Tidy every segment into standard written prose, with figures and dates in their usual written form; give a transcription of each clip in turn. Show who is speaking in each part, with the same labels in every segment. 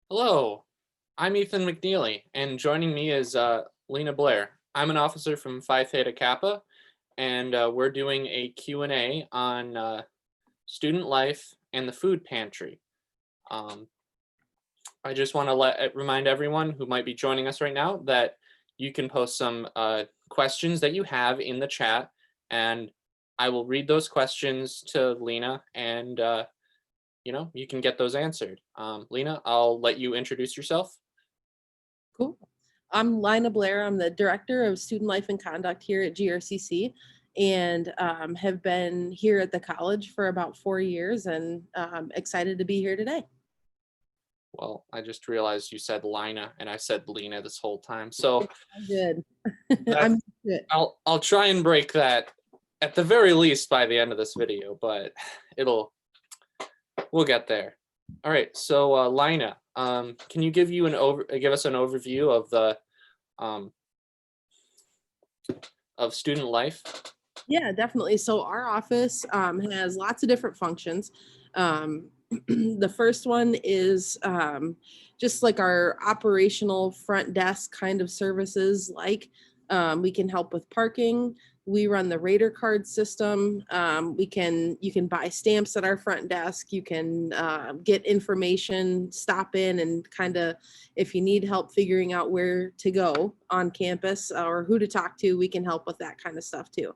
Speaker 1: Hello, I'm Ethan McNeely, and joining me is Lena Blair. I'm an officer from Phi Theta Kappa, and we're doing a Q&A on student life and the food pantry. Um, I just want to remind everyone who might be joining us right now that you can post some questions that you have in the chat, and I will read those questions to Lena, and you can get those answered. Lena, I'll let you introduce yourself.
Speaker 2: Cool. I'm Lina Blair. I'm the Director of Student Life and Conduct here at GRCC and have been here at the college for about 4 years and excited to be here today.
Speaker 1: Well, I just realized you said Lina and I said Lena this whole time. So
Speaker 2: Good.
Speaker 1: I'll try and break that at the very least by the end of this video, but we'll get there. All right, so Lina, can you give us an overview of the of student life?
Speaker 2: Yeah, definitely. So our office has lots of different functions. The first one is just like our operational front desk kind of services, like we can help with parking. We run the Raider card system. You can buy stamps at our front desk. You can get information, stop in, and kind of, if you need help figuring out where to go on campus or who to talk to, we can help with that kind of stuff too.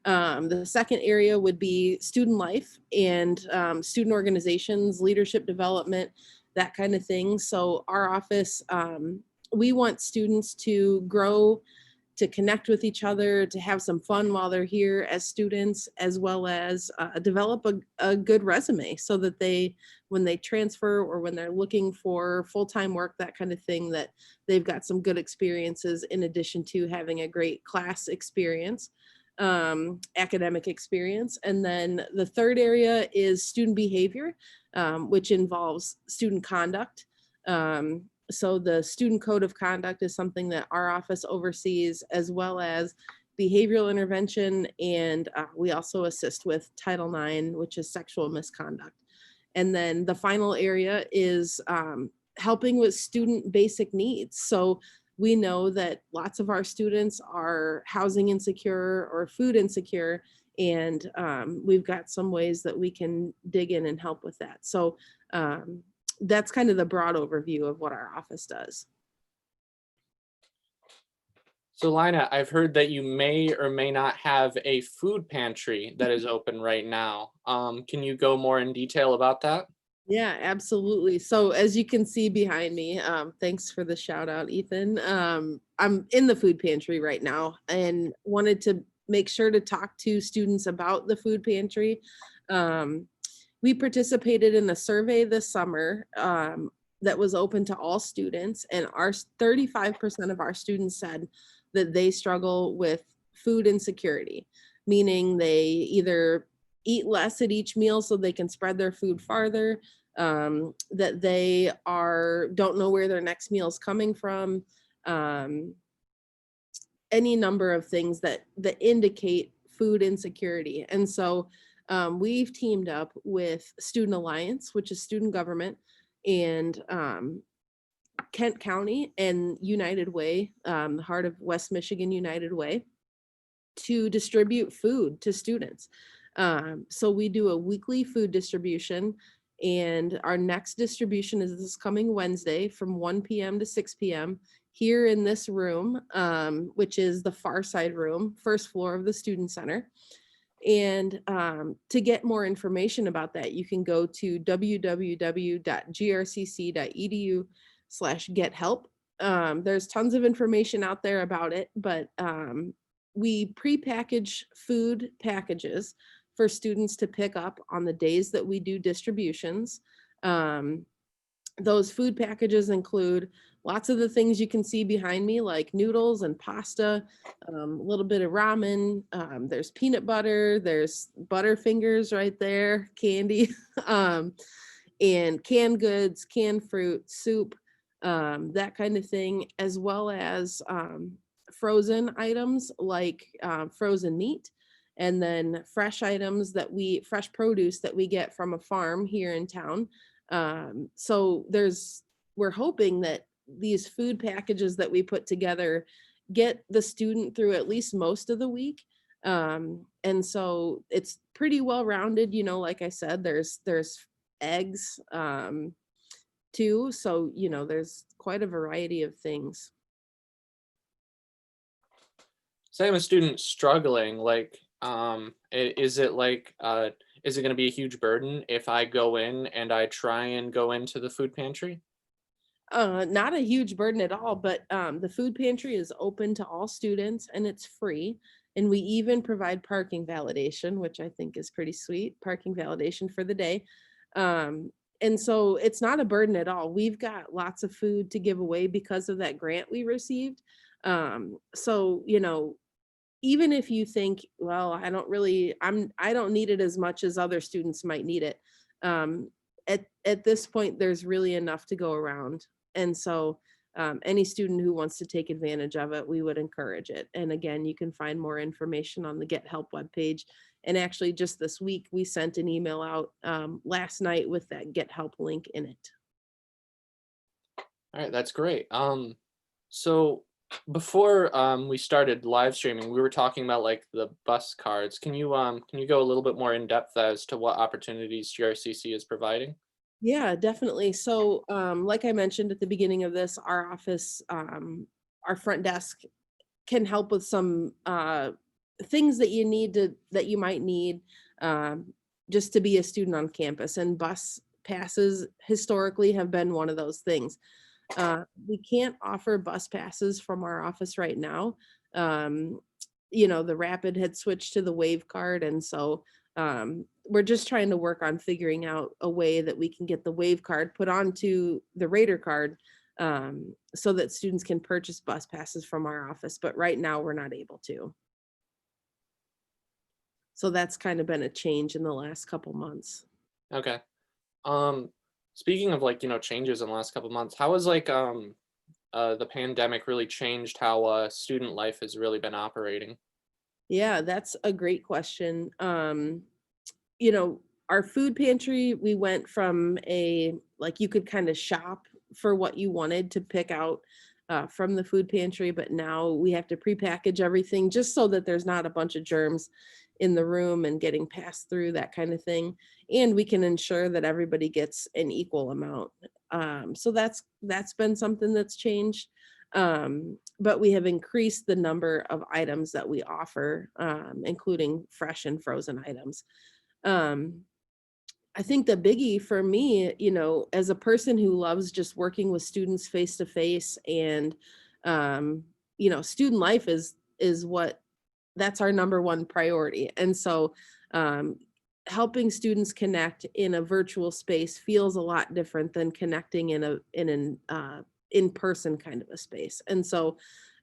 Speaker 2: The second area would be student life and student organizations, leadership development, that kind of thing. So our office, we want students to grow, to connect with each other, to have some fun while they're here as students, as well as develop a good resume so that when they transfer or when they're looking for full-time work, that kind of thing, that they've got some good experiences in addition to having a great class experience. Academic experience. And then the third area is student behavior, which involves student conduct. So the student code of conduct is something that our office oversees, as well as behavioral intervention. And we also assist with Title IX, which is sexual misconduct. And then the final area is helping with student basic needs. So we know that lots of our students are housing insecure or food insecure, and we've got some ways that we can dig in and help with that. So that's kind of the broad overview of what our office does.
Speaker 1: So Lina, I've heard that you may or may not have a food pantry that is open right now. Can you go more in detail about that?
Speaker 2: Yeah, absolutely. So as you can see behind me, thanks for the shout out, Ethan. I'm in the food pantry right now and wanted to make sure to talk to students about the food pantry. We participated in a survey this summer that was open to all students, and our 35% of our students said that they struggle with food insecurity, meaning they either eat less at each meal so they can spread their food farther, that they don't know where their next meal is coming from, any number of things that indicate food insecurity. And so we've teamed up with Student Alliance, which is student government, and Kent County and United Way, the heart of West Michigan United Way, to distribute food to students. So we do a weekly food distribution, and our next distribution is this coming Wednesday from 1 p.m. to 6 p.m. here in this room, which is the far side room, first floor of the Student Center. And to get more information about that, you can go to www.grcc.edu/gethelp. There's tons of information out there about it, but we pre-package food packages for students to pick up on the days that we do distributions. Those food packages include lots of the things you can see behind me, like noodles and pasta, a little bit of ramen. There's peanut butter, there's Butterfingers right there, candy, and canned goods, canned fruit, soup, that kind of thing, as well as frozen items like frozen meat, and then fresh produce that we get from a farm here in town. So there's we're hoping that these food packages that we put together get the student through at least most of the week. And so it's pretty well rounded, like I said, there's eggs too. So, there's quite a variety of things.
Speaker 1: Say I'm a student struggling, like, is it like, is it going to be a huge burden if I go in and I try and go into the food pantry?
Speaker 2: Not a huge burden at all, but the food pantry is open to all students and it's free. And we even provide parking validation, which I think is pretty sweet, parking validation for the day. And so it's not a burden at all. We've got lots of food to give away because of that grant we received. So, even if you think, well, I don't need it as much as other students might need it. Um, at this point, there's really enough to go around. And so any student who wants to take advantage of it, we would encourage it. And again, you can find more information on the Get Help webpage. And actually, just this week, we sent an email out last night with that Get Help link in it.
Speaker 1: All right, that's great. So before we started live streaming, we were talking about like the bus cards. Can you go a little bit more in depth as to what opportunities GRCC is providing?
Speaker 2: Yeah, definitely. So, like I mentioned at the beginning of this, our office, our front desk can help with some things that that you might need just to be a student on campus. And bus passes historically have been one of those things. We can't offer bus passes from our office right now. Um, the Rapid had switched to the Wave card, and so we're just trying to work on figuring out a way that we can get the Wave card put onto the Raider card so that students can purchase bus passes from our office. But right now, we're not able to. So that's kind of been a change in the last couple months.
Speaker 1: Okay. Um, Speaking of like, changes in the last couple months, how has like the pandemic really changed how student life has really been operating?
Speaker 2: Yeah, that's a great question. Our food pantry, we went from like you could kind of shop for what you wanted to pick out from the food pantry, but now we have to prepackage everything just so that there's not a bunch of germs in the room and getting passed through, that kind of thing. And we can ensure that everybody gets an equal amount. So that's been something that's changed. But we have increased the number of items that we offer, including fresh and frozen items. Um, I think the biggie for me, as a person who loves just working with students face to face and, student life is what that's our number one priority. And so, helping students connect in a virtual space feels a lot different than connecting in an in-person kind of a space. And so,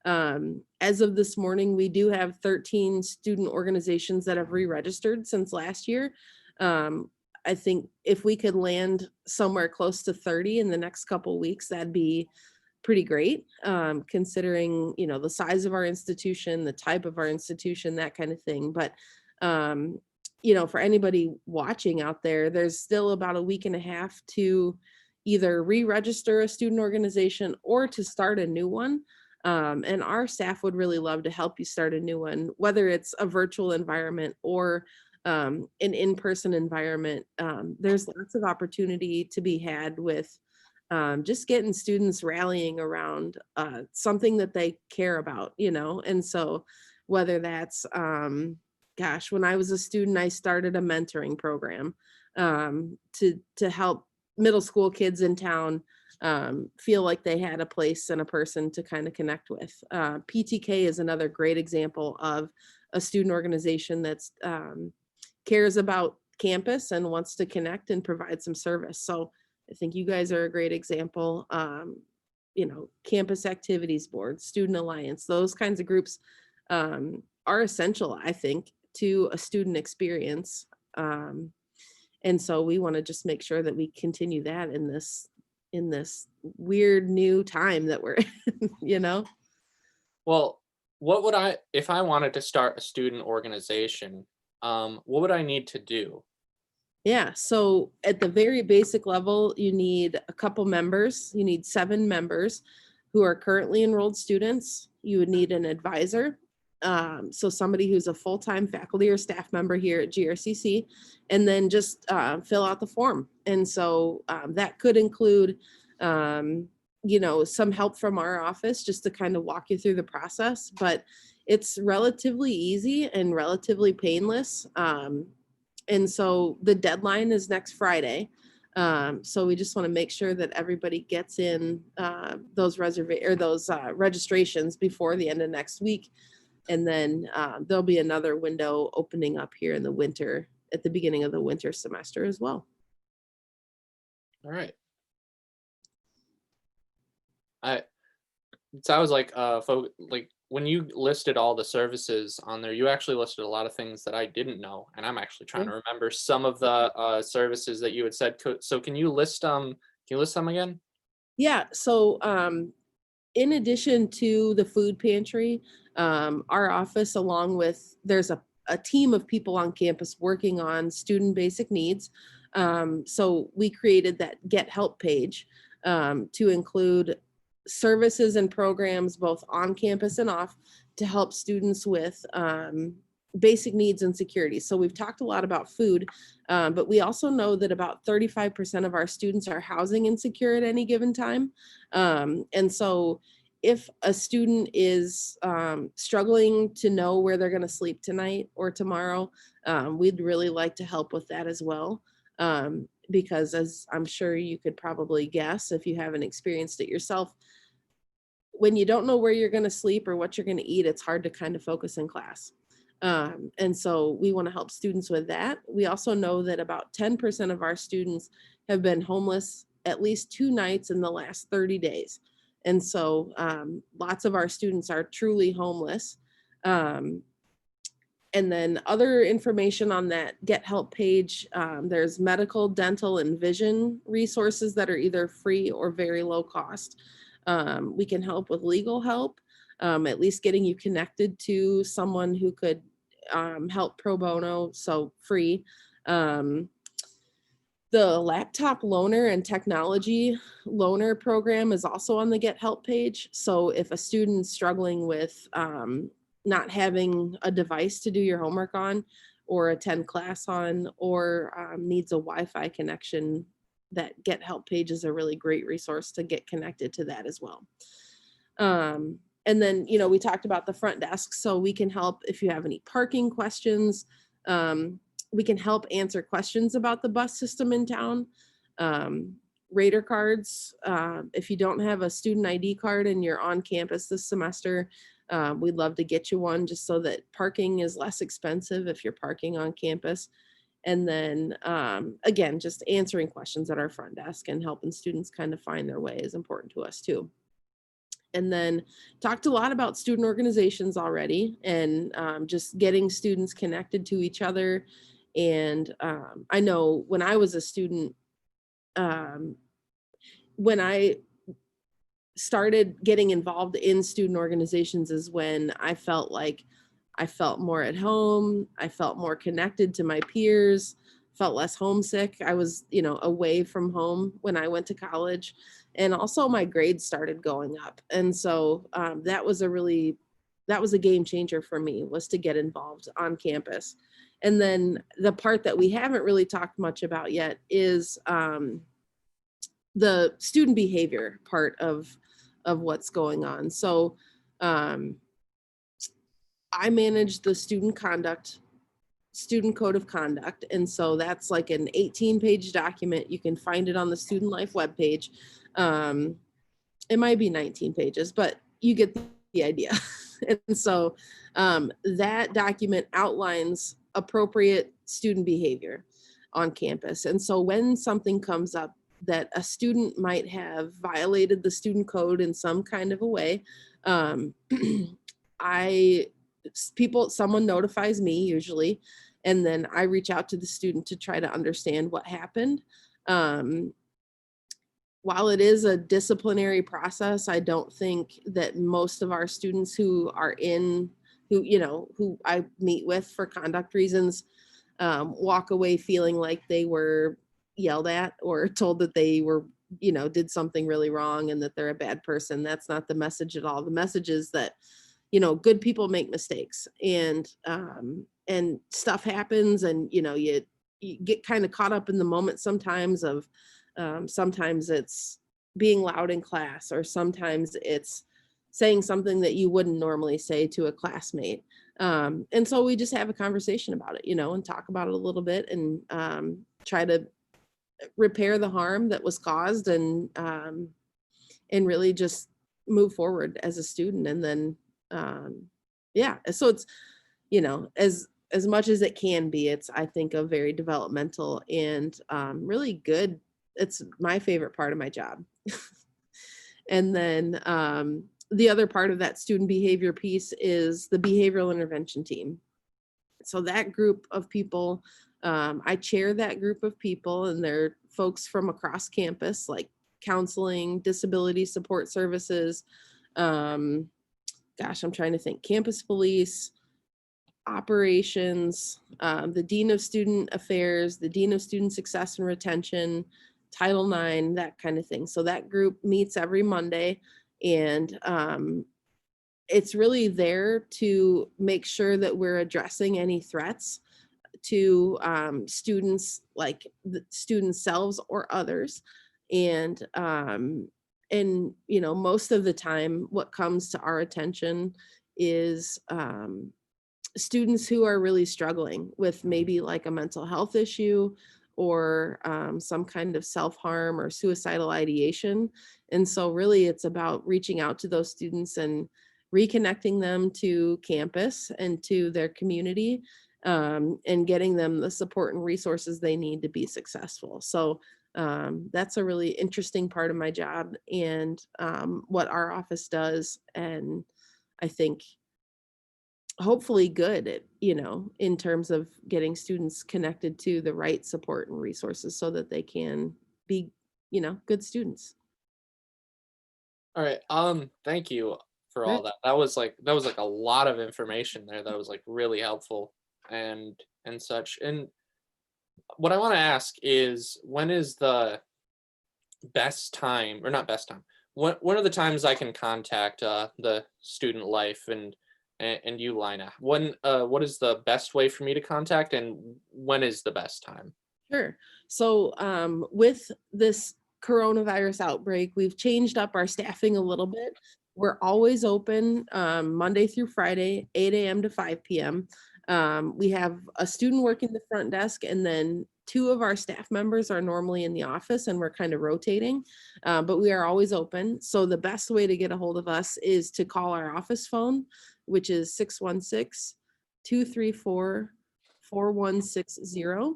Speaker 2: as of this morning, we do have 13 student organizations that have re-registered since last year. I think if we could land somewhere close to 30 in the next couple weeks, that'd be pretty great, considering, the size of our institution, the type of our institution, that kind of thing. But, for anybody watching out there, there's still about a week and a half to either re-register a student organization or to start a new one. And our staff would really love to help you start a new one, whether it's a virtual environment or an in-person environment. There's lots of opportunity to be had with just getting students rallying around something that they care about, and so whether that's, when I was a student, I started a mentoring program to help middle school kids in town feel like they had a place and a person to kind of connect with. PTK is another great example of a student organization that's cares about campus and wants to connect and provide some service. So I think you guys are a great example. Campus activities board, student alliance, those kinds of groups are essential, I think, to a student experience. And so we want to just make sure that we continue that in this weird new time that we're in.
Speaker 1: Well, if I wanted to start a student organization, what would I need to do?
Speaker 2: Yeah, so at the very basic level, you need a couple members. You need 7 members who are currently enrolled students. You would need an advisor, so somebody who's a full-time faculty or staff member here at GRCC, and then just fill out the form. And so that could include, some help from our office just to kind of walk you through the process. But it's relatively easy and relatively painless. And so the deadline is next Friday. So we just want to make sure that everybody gets in those registrations before the end of next week. And then there'll be another window opening up here in the winter, at the beginning of the winter semester as well.
Speaker 1: All right. It sounds like like when you listed all the services on there, you actually listed a lot of things that I didn't know, and I'm actually trying to remember some of the services that you had said. So can you list them again?
Speaker 2: Yeah. So in addition to the food pantry, our office, along with there's a team of people on campus working on student basic needs. So we created that Get Help page to include services and programs both on campus and off to help students with basic needs and security. So we've talked a lot about food, but we also know that about 35% of our students are housing insecure at any given time. And so if a student is struggling to know where they're going to sleep tonight or tomorrow, we'd really like to help with that as well. Because as I'm sure you could probably guess, if you haven't experienced it yourself, when you don't know where you're going to sleep or what you're going to eat, it's hard to kind of focus in class. And so we want to help students with that. We also know that about 10% of our students have been homeless at least 2 nights in the last 30 days. And so lots of our students are truly homeless. And then other information on that Get Help page, there's medical, dental, and vision resources that are either free or very low cost. We can help with legal help, at least getting you connected to someone who could help pro bono, so free. The laptop loaner and technology loaner program is also on the Get Help page. So if a student's struggling with not having a device to do your homework on or attend class on, or needs a Wi-Fi connection, that Get Help page is a really great resource to get connected to that as well. And then, we talked about the front desk, so we can help if you have any parking questions. We can help answer questions about the bus system in town. Rater cards, if you don't have a student ID card and you're on campus this semester, we'd love to get you one just so that parking is less expensive if you're parking on campus. And then again, just answering questions at our front desk and helping students kind of find their way is important to us too. And then talked a lot about student organizations already, and just getting students connected to each other. And I know when I was a student, when I started getting involved in student organizations is when I felt like I felt more at home. I felt more connected to my peers, felt less homesick. I was, away from home when I went to college. And also my grades started going up. And so that was a game changer for me, was to get involved on campus. And then the part that we haven't really talked much about yet is the student behavior part of what's going on. So I manage the student code of conduct. And so that's like an 18-page document. You can find it on the Student Life webpage. It might be 19 pages, but you get the idea. And so that document outlines appropriate student behavior on campus. And so when something comes up that a student might have violated the student code in some kind of a way, someone notifies me usually, and then I reach out to the student to try to understand what happened. While it is a disciplinary process, I don't think that most of our students who I meet with for conduct reasons walk away feeling like they were yelled at or told that they were, did something really wrong and that they're a bad person. That's not the message at all. The message is that, good people make mistakes, and stuff happens, and, you get kind of caught up in the moment sometimes of, sometimes it's being loud in class, or sometimes it's saying something that you wouldn't normally say to a classmate. And so we just have a conversation about it, and talk about it a little bit, and try to repair the harm that was caused, and really just move forward as a student. And then, yeah, so it's, as much as it can be, it's, I think, a very developmental and really good. It's my favorite part of my job. And then the other part of that student behavior piece is the behavioral intervention team. So that group of people, I chair that group of people, and they're folks from across campus, like counseling, disability support services, I'm trying to think, campus police, operations, the Dean of Student Affairs, the Dean of Student Success and Retention, Title IX, that kind of thing. So that group meets every Monday, and it's really there to make sure that we're addressing any threats to students, like the students selves or others. And most of the time what comes to our attention is students who are really struggling with maybe like a mental health issue, or some kind of self-harm or suicidal ideation. And so really it's about reaching out to those students and reconnecting them to campus and to their community, and getting them the support and resources they need to be successful. So that's a really interesting part of my job, and what our office does. And I think hopefully good at, in terms of getting students connected to the right support and resources so that they can be, good students.
Speaker 1: All right. Thank you for all
Speaker 2: Right.
Speaker 1: that. That was like a lot of information there. That was like really helpful and such. And what I want to ask is, when is the best time, or not best time? When are the times I can contact the student life and you, Lina? What is the best way for me to contact, and when is the best time?
Speaker 2: Sure. So with this coronavirus outbreak, we've changed up our staffing a little bit. We're always open Monday through Friday, 8 a.m. to 5 p.m. We have a student working the front desk, and then two of our staff members are normally in the office, and we're kind of rotating, but we are always open. So the best way to get a hold of us is to call our office phone, which is 616-234-4160.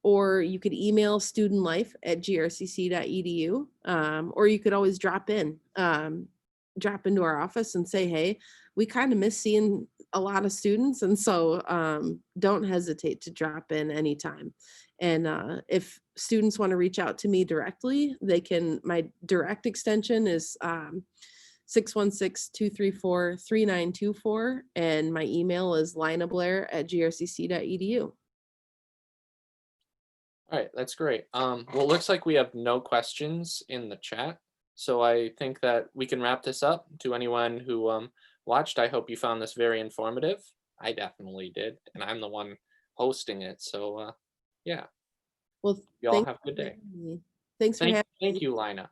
Speaker 2: Or you could email studentlife@grcc.edu, or you could always drop into our office and say, hey, we kind of miss seeing a lot of students. And so don't hesitate to drop in anytime. And if students want to reach out to me directly, they can. My direct extension is 616-234-3924, and my email is linablair@grcc.edu.
Speaker 1: All right, that's great. Well, it looks like we have no questions in the chat, so I think that we can wrap this up. To anyone who watched, I hope you found this very informative. I definitely did, and I'm the one hosting it. So yeah,
Speaker 2: Well,
Speaker 1: you all
Speaker 2: thank
Speaker 1: have a good day.
Speaker 2: Thanks for having
Speaker 1: Thank
Speaker 2: me.
Speaker 1: you, Lina.